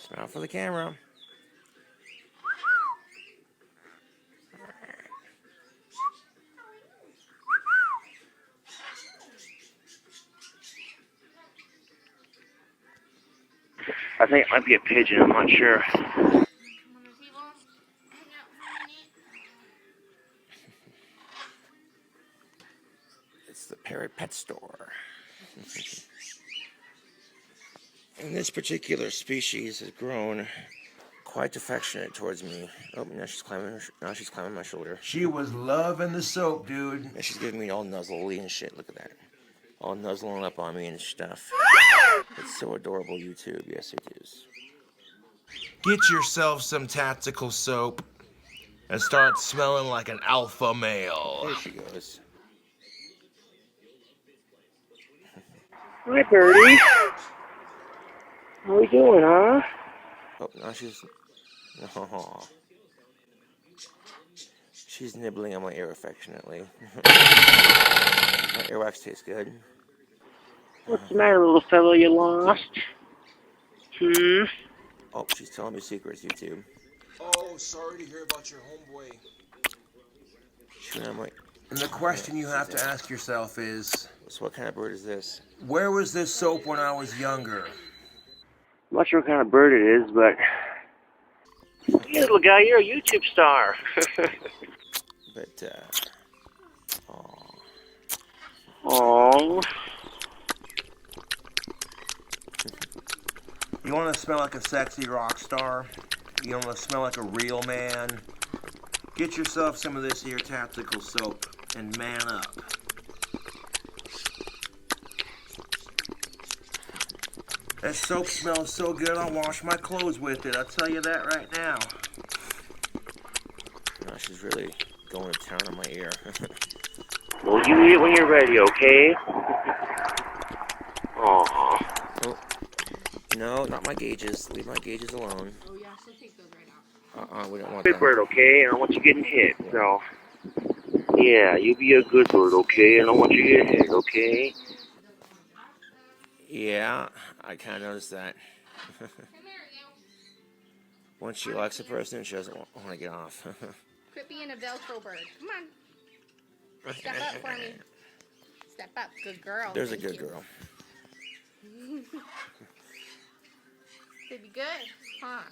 Smile for the camera. I think it might be a pigeon, I'm not sure. It's the Parrot pet store. And this particular species has grown quite affectionate towards me. Oh, now she's climbing. Now she's climbing my shoulder. She was loving the soap, dude. And she's giving me all nuzzly and shit. Look at that, all nuzzling up on me and stuff. It's so adorable, YouTube. Yes, it is. Get yourself some tactical soap and start smelling like an alpha male. There she goes. Hi, Birdie. How we doing, huh? Oh, now she's... Oh. She's nibbling on my ear affectionately. My earwax tastes good. What's the matter, little fellow? You lost? Oh, she's telling me secrets, YouTube. Oh, sorry to hear about your homeboy. And the question you have to ask yourself is, so what kind of bird is this? where was this soap when I was younger? I'm not sure what kind of bird it is, but... Hey, little guy, you're a YouTube star. But, Aww. You want to smell like a sexy rock star? You want to smell like a real man? Get yourself some of this here tactical soap and man up. That soap smells so good, I'll wash my clothes with it. I'll tell you that right now. No, she's really going to town on my ear. Well, you eat it when you're ready, okay? Aww. Oh. No, not my gauges. Leave my gauges alone. Oh yeah, she'll take those right out. We don't want Good that. bird, okay? I don't want you getting hit, so... Yeah, you be a good bird, okay? I don't want you getting hit, okay? Yeah, I kind of noticed that. Once she likes a person, she doesn't want to get off. Quit being a Velcro bird. Come on. Step up for me. Step up. Good girl. There's Thank a good you. girl. Could be good, huh?